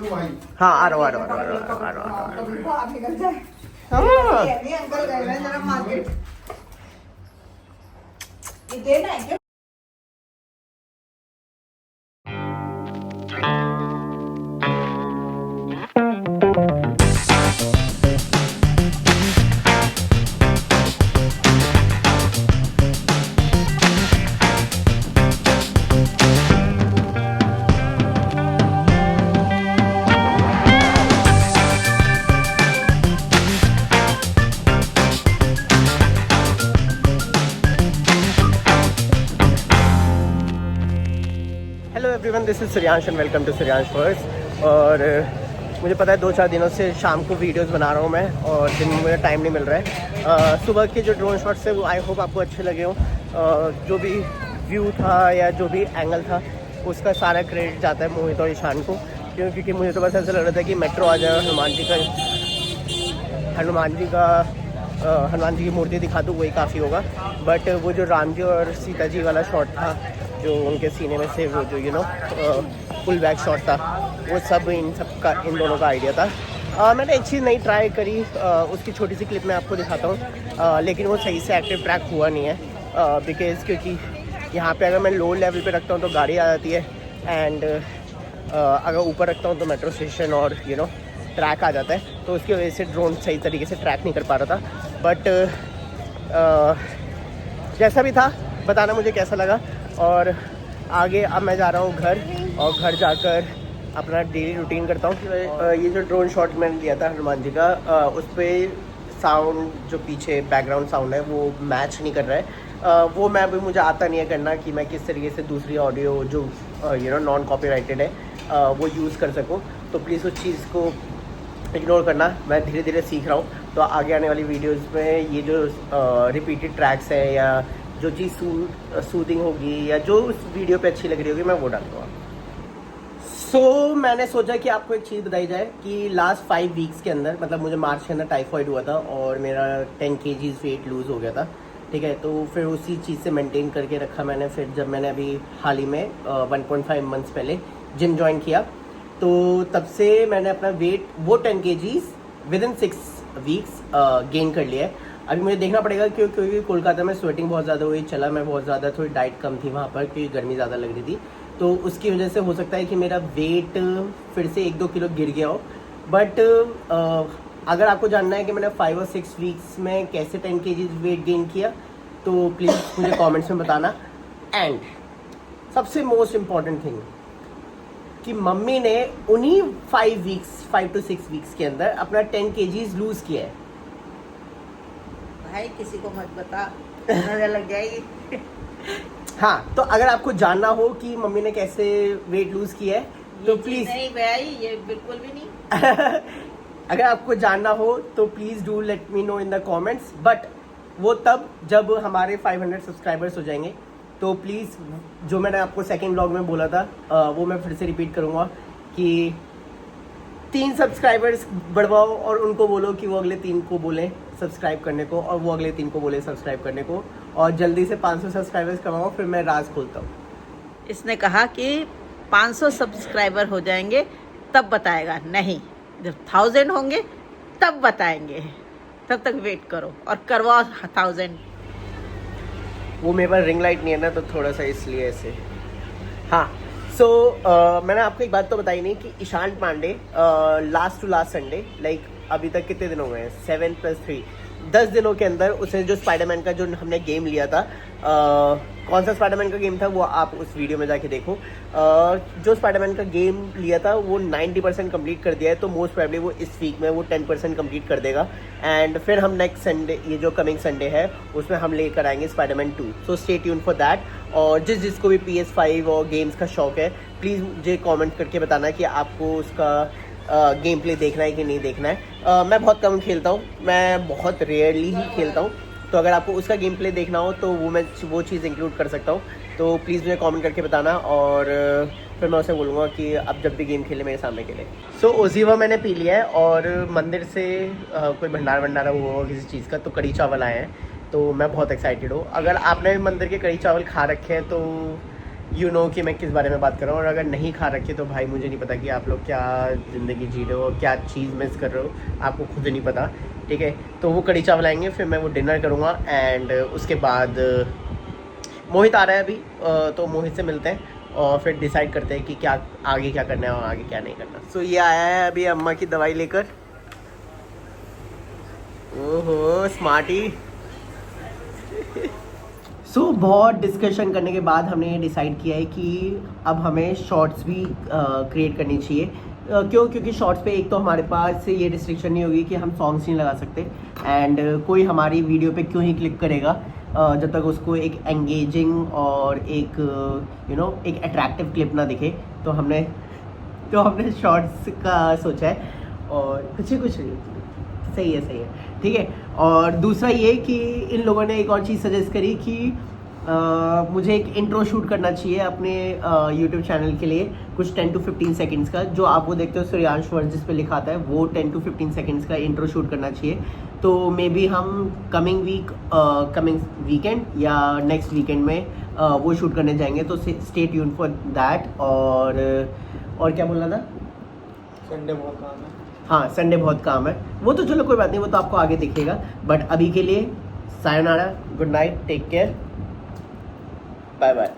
हाँ आ रहा hello everyone, this is Suryansh and welcome to Suryansh words. और मुझे पता है 2-4 दिनों से शाम को वीडियोस बना रहा हूँ मैं, और दिन में मुझे टाइम नहीं मिल रहा है। सुबह के जो ड्रोन शॉट्स है वो आई होप आपको अच्छे लगे हों। जो भी व्यू था या जो भी एंगल था उसका सारा क्रेडिट जाता है मोहित और ईशान को, क्योंकि मुझे तो बस ऐसा लग रहा था कि मेट्रो आ जाए, हनुमान जी की मूर्ति दिखा दूँ वही काफ़ी होगा। बट वो जो राम जी और सीता जी वाला शॉट था, जो उनके सीने में से वो जो फुल बैक शॉट था, वो सब इन दोनों का आइडिया था। मैंने एक चीज़ नहीं ट्राई करी, उसकी छोटी सी क्लिप मैं आपको दिखाता हूँ, लेकिन वो सही से एक्टिव ट्रैक हुआ नहीं है। बिकॉज़ क्योंकि यहाँ पे अगर मैं लो लेवल पे रखता हूँ तो गाड़ी आ जाती है, एंड अगर ऊपर रखता हूँ तो मेट्रो स्टेशन और ट्रैक आ जाता है, तो उसकी वजह से ड्रोन सही तरीके से ट्रैक नहीं कर पा रहा था। बट जैसा भी था, बताना मुझे कैसा लगा। और आगे अब मैं जा रहा हूँ घर, और घर जाकर अपना डेली रूटीन करता हूँ। ये जो ड्रोन शॉट मैंने लिया था हनुमान जी का, उस पर साउंड जो पीछे बैकग्राउंड साउंड है वो मैच नहीं कर रहा है। वो मैं अभी मुझे आता नहीं है करना कि मैं किस तरीके से दूसरी ऑडियो जो नॉन कॉपीराइटेड है वो यूज़ कर सकूँ। तो प्लीज़ उस चीज़ को इग्नोर करना, मैं धीरे धीरे सीख रहा हूँ। तो आगे आने वाली वीडियोस में ये जो रिपीटेड ट्रैक्स है या जो चीज़ सूदिंग होगी या जो उस वीडियो पे अच्छी लग रही होगी मैं वो डालूँगा। सो मैंने सोचा कि आपको एक चीज़ बताई जाए कि लास्ट 5 वीक्स के अंदर, मतलब मुझे मार्च के अंदर टाइफॉइड हुआ था और मेरा 10 kg वेट लूज़ हो गया था, ठीक है। तो फिर उसी चीज़ से मेंटेन करके रखा मैंने। फिर जब मैंने अभी हाल ही में 1.5 मंथ्स पहले जिम ज्वाइन किया, तो तब से मैंने अपना वेट वो 10 kg विदिन 6 वीक्स गेन कर लिया है। अभी मुझे देखना पड़ेगा क्योंकि कोलकाता में स्वेटिंग बहुत ज़्यादा हुई, चला मैं बहुत ज़्यादा, थोड़ी डाइट कम थी वहाँ पर क्योंकि गर्मी ज़्यादा लग रही थी, तो उसकी वजह से हो सकता है कि मेरा वेट फिर से 1-2 किलो गिर गया हो। बट अगर आपको जानना है कि मैंने 5 और 6 वीक्स में कैसे 10 kg वेट गेन किया, तो प्लीज़ मुझे कॉमेंट्स में बताना। एंड सबसे मोस्ट इम्पॉर्टेंट थिंग कि मम्मी ने उन्हीं 5 to 6 वीक्स के अंदर अपना 10 kg लूज़ किया है। भाई किसी को मत बता, नजर लग जाएगी। हाँ, तो अगर आपको जानना हो कि मम्मी ने कैसे वेट लूज किया है तो प्लीज नहीं भाई, ये बिल्कुल भी नहीं। अगर आपको जानना हो तो please do let me know in the comments. But वो तब जब हमारे 500 सब्सक्राइबर्स हो जाएंगे। तो प्लीज जो मैंने आपको सेकंड व्लॉग में बोला था वो मैं फिर से रिपीट करूंगा कि 3 सब्सक्राइबर्स बढ़वाओ और उनको बोलो कि वो अगले 3 को बोलें सब्सक्राइब करने को, और वो अगले 3 को बोले सब्सक्राइब करने को, और जल्दी से 500 सब्सक्राइबर्स करवाओ, फिर मैं राज खोलता हूँ। इसने कहा कि 500 सब्सक्राइबर हो जाएंगे तब बताएगा, नहीं, जब 1000 होंगे तब बताएंगे। तब तक वेट करो और करवाओ 1000। वो मेरे पास रिंग लाइट नहीं है ना, तो थोड़ा सा इसलिए ऐसे। हाँ, सो मैंने आपको एक बात तो बताई नहीं कि Ishan Pandey last to last Sunday, like अभी तक कितने दिन हो गए हैं, 7 + 3, 10 दिनों के अंदर उसने जो स्पाइडरमैन का जो हमने गेम लिया था, कौन सा स्पाइडरमैन का गेम था वो आप उस वीडियो में जाके देखो। जो स्पाइडरमैन का गेम लिया था वो 90% कंप्लीट कर दिया है, तो मोस्ट प्रोबेबली वो इस वीक में वो 10% कंप्लीट कर देगा। एंड फिर हम नेक्स्ट संडे, ये जो कमिंग संडे है, उसमें हम लेकर आएंगे Spiderman 2। So stay tune for that. और जिसको भी PS5 और गेम्स का शौक है, प्लीज़ मुझे कमेंट करके बताना कि आपको उसका गेम प्ले देखना है कि नहीं देखना है। मैं बहुत कम खेलता हूँ, मैं बहुत रेयरली ही खेलता हूँ, तो अगर आपको उसका गेम प्ले देखना हो तो वो चीज़ इंक्लूड कर सकता हूँ। तो प्लीज़ मुझे कमेंट करके बताना, और फिर मैं उसे बोलूँगा कि अब जब भी गेम खेले मेरे सामने खेले। सो ओजीवा मैंने पी लिया है, और मंदिर से कोई भंडारा हुआ किसी चीज़ का, तो कढ़ी चावल आए हैं, तो मैं बहुत एक्साइटेड हूँ। अगर आपने भी मंदिर के कढ़ी चावल खा रखे हैं तो यू नो कि मैं किस बारे में बात कर रहा हूँ। और अगर नहीं खा रखे तो भाई मुझे नहीं पता कि आप लोग क्या ज़िंदगी जी रहे हो, क्या चीज़ मिस कर रहे हो, आपको खुद नहीं पता। ठीक है, तो वो कढ़ी चावल आएंगे, फिर मैं वो डिनर करूँगा एंड उसके बाद मोहित आ रहा है अभी, तो मोहित से मिलते हैं और फिर डिसाइड करते हैं कि क्या आगे क्या करना है और आगे क्या नहीं करना। सो ये आया है अभी अम्मा की दवाई लेकर। ओहो स्मार्टी। बहुत डिस्कशन करने के बाद हमने ये डिसाइड किया है कि अब हमें शॉर्ट्स भी क्रिएट करनी चाहिए। क्यों? क्योंकि शॉर्ट्स पे एक तो हमारे पास ये रिस्ट्रिक्शन नहीं होगी कि हम सॉन्ग्स नहीं लगा सकते एंड कोई हमारी वीडियो पे क्यों ही क्लिक करेगा जब तक उसको एक एंगेजिंग और एक एक अट्रैक्टिव क्लिप ना दिखे। तो हमने शॉर्ट्स का सोचा है और कुछ सही है ठीक है। और दूसरा ये कि इन लोगों ने एक और चीज़ सजेस्ट करी कि मुझे एक इंट्रो शूट करना चाहिए अपने यूट्यूब चैनल के लिए, कुछ 10 to 15 सेकंड्स का, जो आप वो देखते हो सूर्यांश वर्ड जिस पे लिखा आता है, वो 10 to 15 सेकंड्स का इंट्रो शूट करना चाहिए। तो मे बी हम कमिंग वीकेंड या नेक्स्ट वीकेंड में वो शूट करने जाएंगे, तो स्टे ट्यून्ड फॉर दैट। और क्या बोलना था? संडे बहुत काम है। हाँ, संडे बहुत काम है, वो तो चलो कोई बात नहीं, वो तो आपको आगे दिखेगा। बट अभी के लिए sayonara, good night, take care, bye bye.